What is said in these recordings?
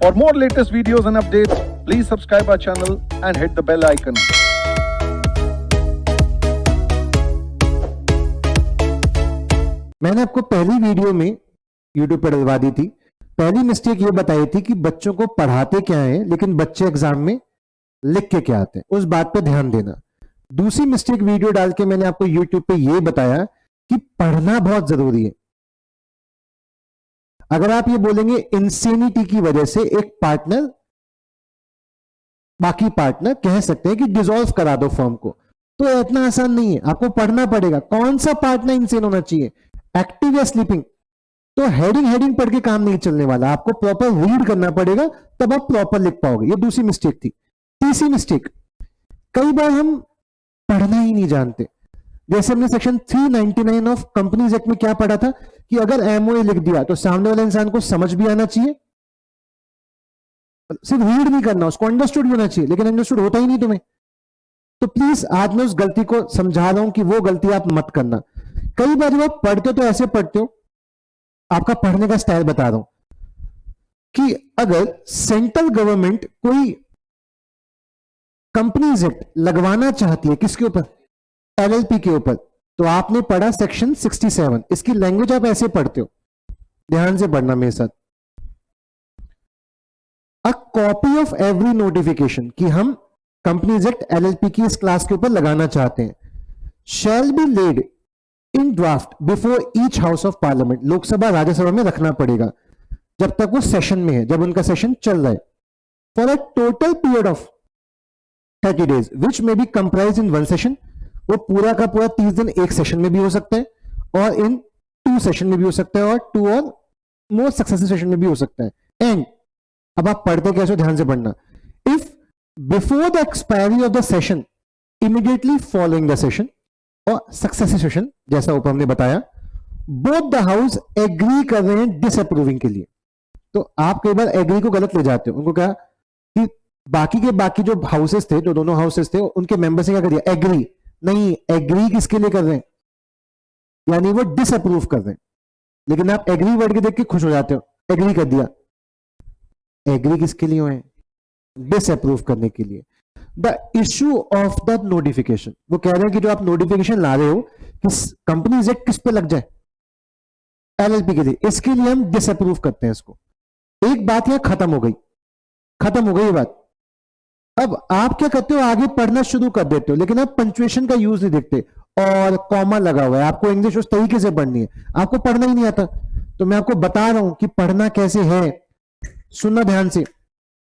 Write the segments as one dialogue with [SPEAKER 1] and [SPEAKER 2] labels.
[SPEAKER 1] For more latest videos and updates, please subscribe our channel and hit the bell icon.
[SPEAKER 2] मैंने आपको पहली video में YouTube पर डलवा दी थी। पहली मिस्टेक ये बताई थी कि बच्चों को पढ़ाते क्या है लेकिन बच्चे एग्जाम में लिख के क्या आते हैं, उस बात पे ध्यान देना। दूसरी मिस्टेक वीडियो डाल के मैंने आपको YouTube पे ये बताया कि पढ़ना बहुत जरूरी है। अगर आप ये बोलेंगे इंसेनिटी की वजह से एक पार्टनर बाकी पार्टनर कह सकते हैं कि डिसॉल्व करा दो फर्म को, तो इतना आसान नहीं है, आपको पढ़ना पड़ेगा कौन सा पार्टनर इंसेन होना चाहिए, एक्टिव या स्लीपिंग। तो हेडिंग पढ़ के काम नहीं चलने वाला, आपको प्रॉपर रीड करना पड़ेगा, तब आप प्रॉपर लिख पाओगे। ये दूसरी मिस्टेक थी। तीसरी मिस्टेक, कई बार हम पढ़ना ही नहीं जानते। जैसे हमने सेक्शन 399 ऑफ कंपनीज एक्ट में क्या पढ़ा था कि अगर एमओए लिख दिया तो सामने वाले इंसान को समझ भी आना चाहिए, सिर्फ रीड नहीं करना, उसको अंडरस्टूड होना चाहिए, लेकिन अंडरस्टूड होता ही नहीं तुम्हें। तो प्लीज आज मैं उस गलती को समझा रहा हूं कि वो गलती आप मत करना। कई बार जब आप पढ़ते हो तो ऐसे पढ़ते हो, आपका पढ़ने का स्टाइल बता रहा हूं कि अगर सेंट्रल गवर्नमेंट कोई कंपनीज एक्ट लगवाना चाहती है किसके ऊपर, एलएलपी के ऊपर, तो आपने पढ़ा सेक्शन 67। इसकी लैंग्वेज आप ऐसे पढ़ते हो, ध्यान से पढ़ना मेरे साथ। A copy of every notification कि हम कंपनीज एक्ट एलएलपी की इस क्लास के ऊपर लगाना चाहते हैं, shall be laid in draft before each house of Parliament. Lok Sabha Rajya Sabha में रखना पड़ेगा जब तक वो सेशन में है, जब उनका सेशन चल रहा है, for a total period of 30 days which may be comprise in one session. वो पूरा का पूरा 30 दिन एक सेशन में भी हो सकता है, और इन 2 सेशन में भी हो सकता है, और 2 और मोर सक्सेसिव सेशन में भी हो सकता है। एंड अब आप पढ़ते कैसे, ध्यान से पढ़ना। If before the expiry of the session, immediately following the session और सक्सेसिव सेशन, जैसा ऊपर हमने बताया, बोथ द हाउस एग्री कर रहे हैं डिसअप्रूविंग के लिए। तो आप कई बार एग्री को गलत ले जाते हो। उनको कहा कि बाकी जो हाउसेस थे, जो दोनों हाउसेस थे, उनके मेंबर से क्या कर दिया, एग्री। नहीं, एग्री किसके लिए कर रहे हैं, यानी वो डिसअप्रूव कर रहे हैं। लेकिन आप एग्री वर्ड के देख के खुश हो जाते हो, एग्री कर दिया। एग्री किसके लिए है, डिसअप्रूव करने के लिए। The issue of the notification, वो कह रहे हैं कि जो आप नोटिफिकेशन ला रहे हो किस कंपनीज एक्ट किस पे लग जाए, एलएलपी के लिए, इसके लिए हम डिसअप्रूव करते हैं इसको। एक बात यह खत्म हो गई ये बात। अब आप क्या करते हो, आगे पढ़ना शुरू कर देते हो, लेकिन आप पंक्चुएशन का यूज नहीं देखते, और कॉमा लगा हुआ है। आपको इंग्लिश उस तरीके से पढ़नी है, आपको पढ़ना ही नहीं आता। तो मैं आपको बता रहा हूं कि पढ़ना कैसे है, सुनना ध्यान से।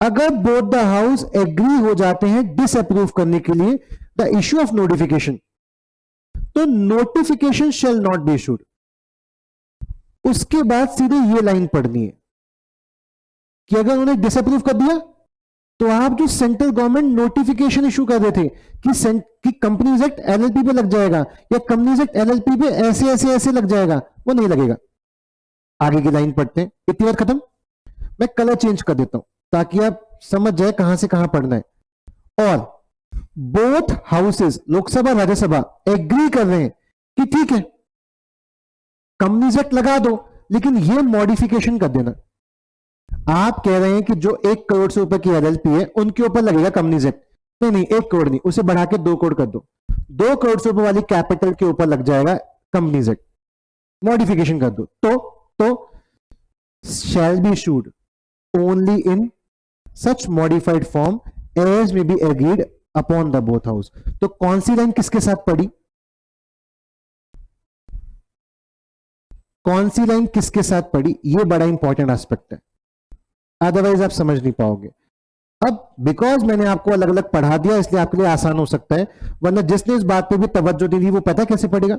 [SPEAKER 2] अगर बोथ द हाउस एग्री हो जाते हैं डिसअप्रूव करने के लिए द इश्यू ऑफ नोटिफिकेशन, तो notification shall not be issued. उसके बाद सीधे ये लाइन पढ़नी है कि अगर उन्होंने डिसअप्रूव कर दिया तो आप जो सेंट्रल गवर्नमेंट नोटिफिकेशन इशू कर रहे थे कि कंपनीज एक्ट एलएलपी पे लग जाएगा, या कंपनीज एक्ट एलएलपी पे ऐसे लग जाएगा, वो नहीं लगेगा। आगे की लाइन पढ़ते हैं, इतनी बार खत्म। मैं कलर चेंज कर देता हूं ताकि आप समझ जाए कहां से कहां पढ़ना है। और both houses, Lok Sabha Rajya Sabha, agree कर रहे हैं कि ठीक है कंपनीज एक्ट लगा दो, लेकिन ये मॉडिफिकेशन कर देना। आप कह रहे हैं कि जो 1 करोड़ से ऊपर की एलएलपी है उनके ऊपर लगेगा कंपनीज एक्ट। नहीं, 1 करोड़ नहीं, उसे बढ़ा के 2 करोड़ कर दो। 2 करोड़ से ऊपर वाली कैपिटल के ऊपर लग जाएगा कंपनीज एक्ट, मॉडिफिकेशन कर दो। तो shall be issued only in such modified form as may be agreed upon the both house. तो कौन सी लाइन किसके साथ पढ़ी, कौन सी लाइन किसके साथ पढ़ी, ये बड़ा इंपॉर्टेंट एस्पेक्ट है, अदरवाइज आप समझ नहीं पाओगे। अब बिकॉज मैंने आपको अलग अलग पढ़ा दिया इसलिए आपके लिए आसान हो सकता है, वरना जिसने इस बात पे भी तवज्जो दी थी वो पता कैसे पढ़ेगा।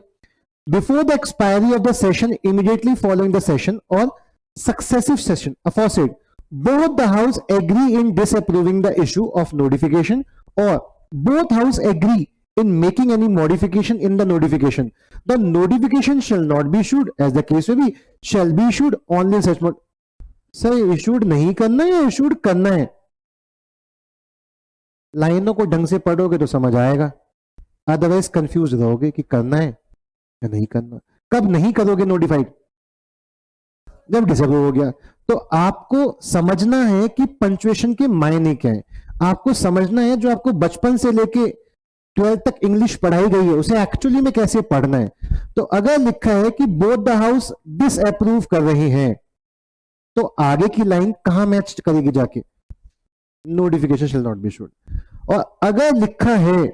[SPEAKER 2] Before the expiry of the session, immediately following the session और successive session aforesaid, both the house agree in disapproving the issue of notification, और both house agree in making any modification in the notification, the notification shall not be issued as the case may be, shall be issued only in such mode। Sir issued नहीं करना है या issued करना है, लाइनों को ढंग से पढ़ोगे तो समझ आएगा, अदरवाइज कंफ्यूज रहोगे कि करना है या नहीं करना। कब नहीं करोगे नोटिफाइड, जब डिसअप्रूव हो गया। तो आपको समझना है कि पंचुएशन के मायने क्या है, आपको समझना है जो आपको बचपन से लेके 12th तक इंग्लिश पढ़ाई गई है उसे एक्चुअली में कैसे पढ़ना है। तो अगर लिखा है कि बोथ द हाउस डिसअप्रूव कर रहे हैं, तो आगे की लाइन कहां मैच करेगी जाके, notification shall not be issued. और अगर लिखा है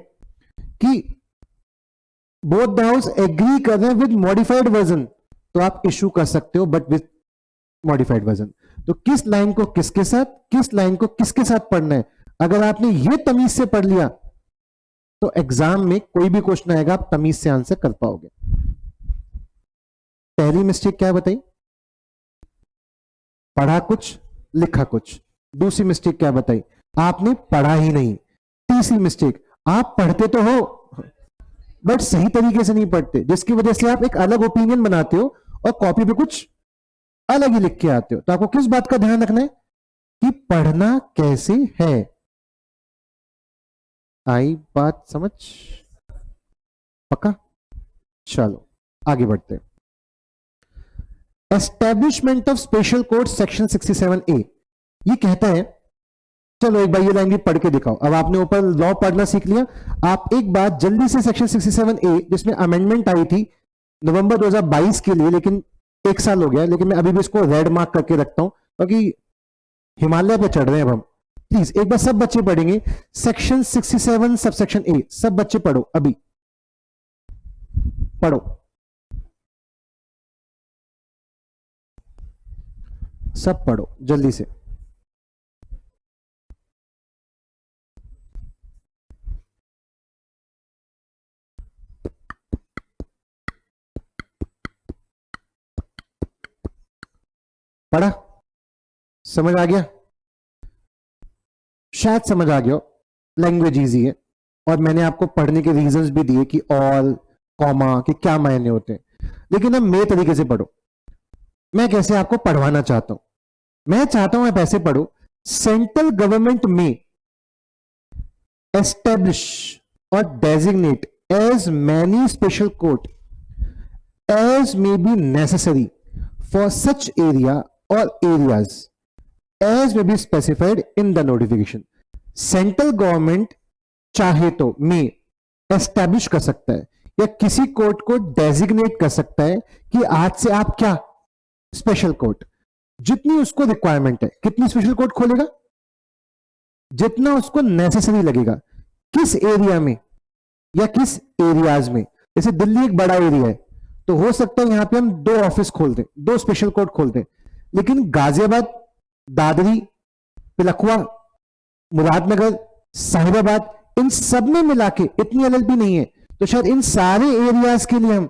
[SPEAKER 2] कि बोथ द हाउस एग्री कर रहे हैं विद मॉडिफाइड वर्जन, तो आप इशू कर सकते हो बट विद मॉडिफाइड वर्जन। तो किस लाइन को किसके साथ, किस लाइन को किसके साथ पढ़ना है, अगर आपने ये तमीज से पढ़ लिया तो एग्जाम में कोई भी क्वेश्चन आएगा आप तमीज से आंसर कर पाओगे। पहली मिस्टेक क्या है बताइए, पढ़ा कुछ लिखा कुछ। दूसरी मिस्टेक क्या बताई, आपने पढ़ा ही नहीं। तीसरी मिस्टेक, आप पढ़ते तो हो बट सही तरीके से नहीं पढ़ते, जिसकी वजह से आप एक अलग ओपिनियन बनाते हो और कॉपी पे कुछ अलग ही लिख के आते हो। तो आपको किस बात का ध्यान रखना है कि पढ़ना कैसे है। आई बात समझ, पक्का? चलो आगे बढ़ते हैं। Establishment of special court section 67A ये कहता है, चलो एक बार ये लाइन भी पढ़ के दिखाओ। अब आपने ऊपर लॉ पढ़ना सीख लिया, आप एक बात जल्दी से सेक्शन 67A जिसमें अमेंडमेंट आई थी नवंबर 2022 के लिए, लेकिन एक साल हो गया, लेकिन मैं अभी भी इसको रेड मार्क करके रखता हूं क्योंकि हिमालय पे चढ़ रहे हैं अब हम। प्लीज एक बार सब बच्चे पढ़ेंगे सेक्शन 67 सबसेक्शन ए, सब बच्चे पढ़ो, अभी पढ़ो, सब पढ़ो जल्दी से। पढ़ा? समझ आ गया? शायद समझ आ गया, लैंग्वेज इजी है और मैंने आपको पढ़ने के रीजंस भी दिए कि ऑल कॉमा के क्या मायने होते हैं। लेकिन अब मेरे तरीके से पढ़ो, मैं कैसे आपको पढ़वाना चाहता हूं। मैं चाहता हूं आप ऐसे पढ़ो, सेंट्रल गवर्नमेंट में एस्टेब्लिश और designate as many special court as may be necessary for such area और areas as may be specified in the notification. Central government चाहे तो में एस्टैब्लिश कर सकता है या किसी कोर्ट को डेजिग्नेट कर सकता है कि आज से आप क्या स्पेशल कोर्ट, जितनी उसको रिक्वायरमेंट है, कितनी स्पेशल कोर्ट खोलेगा, जितना उसको नेसेसरी लगेगा, किस एरिया में या किस एरियाज में। जैसे दिल्ली एक बड़ा एरिया है तो हो सकता है यहां पे हम 2 ऑफिस खोल दें, 2 स्पेशल कोर्ट खोल दें, लेकिन गाजियाबाद, दादरी, पिलखुआ, मुरादनगर, साहिबाबाद, इन सब में मिला के इतनी एलएलपी नहीं है, तो शायद इन सारे एरियाज के लिए हम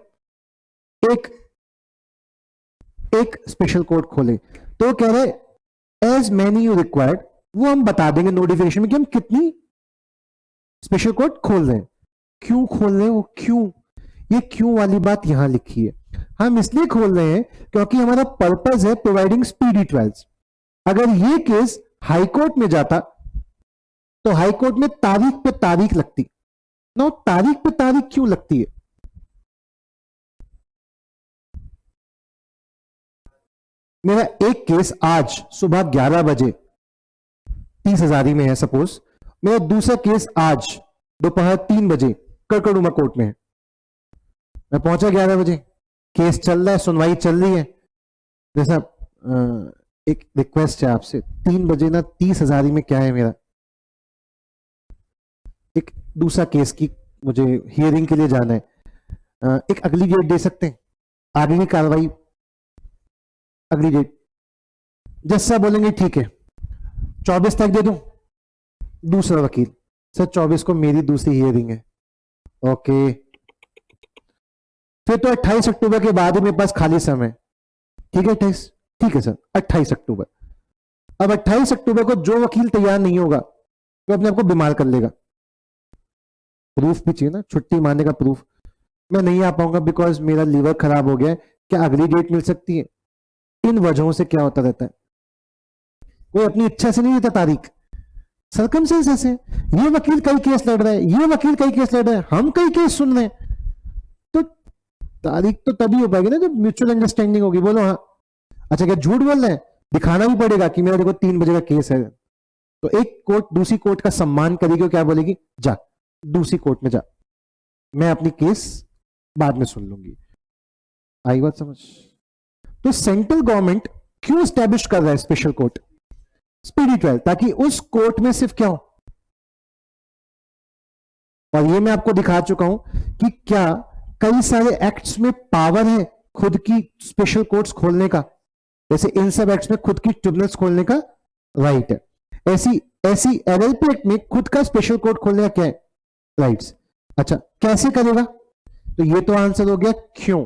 [SPEAKER 2] एक स्पेशल कोर्ट खोले। तो कह रहे एज मैनी यू रिक्वायर्ड, वो हम बता देंगे नोटिफिकेशन में कि हम कितनी स्पेशल कोर्ट खोल रहे हैं। क्यों खोल रहे हैं, वो क्यों, ये क्यों वाली बात यहां लिखी है। हम इसलिए खोल रहे हैं क्योंकि हमारा पर्पस है प्रोवाइडिंग स्पीडी ट्रायल्स। अगर ये केस हाई कोर्ट में जाता तो हाई कोर्ट में तारीख पे तारीख लगती ना, तारीख पे तारीख क्यों लगती है। मेरा एक केस आज सुबह 11 बजे 30,000 में है सपोज, मेरा दूसरा केस आज दोपहर 3 बजे कड़कड़ुमा कोर्ट में है। मैं पहुंचा 11 बजे, केस चल रहा है, सुनवाई चल रही है। जैसा एक रिक्वेस्ट है आपसे, 3 बजे ना 30,000 में क्या है, मेरा एक दूसरा केस की मुझे हियरिंग के लिए जाना है। एक अगली डेट दे सकते हैं, आगे की कार्रवाई अगली डेट। जैसा बोलेंगे ठीक है 24 तक दे दूं। दूसरा वकील, सर 24 को मेरी दूसरी हियरिंग है। ओके, फिर तो 28 अक्टूबर के बाद ही मेरे पास खाली समय। ठीक है 28, ठीक है सर 28 अक्टूबर। अब 28 अक्टूबर को जो वकील तैयार नहीं होगा वो अपने आप को बीमार कर लेगा। प्रूफ भी चाहिए ना, छुट्टी मारने का प्रूफ। मैं नहीं आ पाऊंगा बिकॉज मेरा लीवर खराब हो गया है, क्या अगली डेट मिल सकती है। इन वजहों से क्या होता रहता है, कोई अपनी इच्छा से नहीं देता तारीख, सर्कमस्टेंसेस है। ये वकील कई केस लड़ रहा है, ये वकील कई केस लड़ रहा है, हम कई केस सुन रहे हैं, तो तारीख तो तभी हो पाएगी ना जब म्यूचुअल अंडरस्टैंडिंग होगी। बोलो हाँ, अच्छा क्या झूठ बोल रहे हैं? दिखाना भी पड़ेगा कि मेरा देखो 3 बजे का केस है। तो एक कोर्ट दूसरी कोर्ट का सम्मान करेगी और क्या बोलेगी, जा दूसरी कोर्ट में जा, मैं अपनी केस बाद में सुन लूंगी। आई बात समझ? तो सेंट्रल गवर्नमेंट क्यों स्टैब्लिश कर रहा है स्पेशल कोर्ट, स्पीडी ट्रायल, ताकि उस कोर्ट में सिर्फ क्या हो, और ये मैं आपको दिखा चुका हूं कि क्या कई सारे एक्ट्स में पावर है खुद की स्पेशल कोर्ट्स खोलने का, जैसे इन सब एक्ट्स में खुद की ट्रिब्यूनल्स खोलने का राइट है, ऐसी ऐसी एलएलपी एक्ट में खुद का स्पेशल कोर्ट खोलने का क्या है, राइट्स। अच्छा कैसे करेगा, तो ये तो आंसर हो गया क्यों,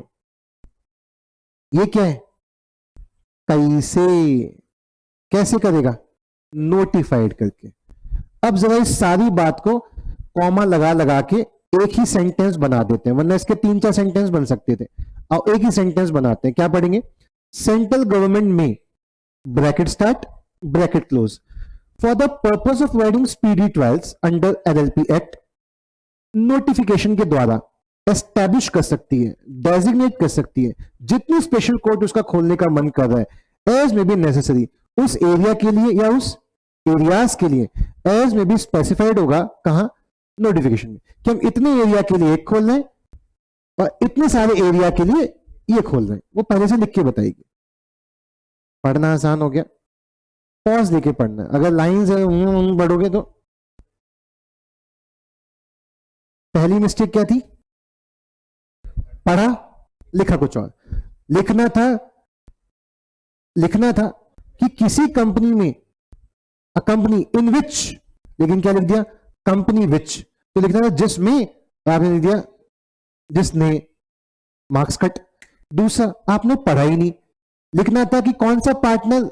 [SPEAKER 2] ये क्या है, कैसे, कैसे करेगा, नोटिफाइड करके। अब जरा इस सारी बात को कॉमा लगा लगा के एक ही सेंटेंस बना देते हैं, वरना इसके 3-4 सेंटेंस बन सकते थे, और एक ही सेंटेंस बनाते हैं। क्या पढ़ेंगे, सेंट्रल गवर्नमेंट में bracket start bracket close for the purpose of providing speedy trials under LLP act, notification के द्वारा एस्टैब्लिश कर सकती है, डेजिग्नेट कर सकती है जितनी स्पेशल कोर्ट उसका खोलने का मन कर रहा है, एज में बी नेसेसरी, उस एरिया के लिए या उस एरियाज के लिए, एज में भी स्पेसिफाइड होगा कहां, नोटिफिकेशन में, कि हम इतने एरिया के लिए एक खोल रहे हैं और इतने सारे एरिया के लिए ये खोल रहे हैं, वो पहले से लिख के बताएगी। पढ़ना आसान हो गया, पॉज देके पढ़ना है, अगर लाइंस पढ़ोगे तो। पहली मिस्टेक क्या थी, पढ़ा लिखा कुछ और, लिखना था कि किसी कंपनी में, अ कंपनी इन विच, लेकिन क्या लिख दिया, कंपनी विच, तो लिखना था जिसमें, आपने लिख दिया जिसने, मार्क्स कट। दूसरा आपने पढ़ा ही नहीं, लिखना था कि कौन सा पार्टनर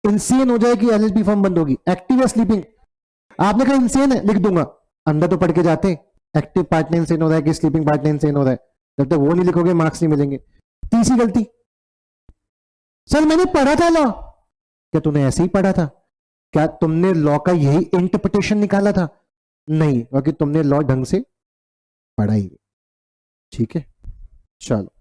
[SPEAKER 2] इंसेन हो जाए कि एलएलपी फॉर्म बंद होगी, एक्टिव या स्लीपिंग, आपने कहा इंसेन है, लिख दूंगा, अंदर तो पढ़ के जाते हैं एक्टिव पार्टनर इंसेन हो रहा है कि स्लीपिंग पार्टनर इंसेन हो रहा है, जब तक वो नहीं लिखोगे मार्क्स नहीं मिलेंगे। तीसरी गलती, सर मैंने पढ़ा था लॉ, क्या तूने ऐसे ही पढ़ा था, क्या तुमने लॉ का यही इंटरप्रिटेशन निकाला था, नहीं, क्योंकि तुमने लॉ ढंग से पढ़ा ही नहीं। ठीक है, चलो।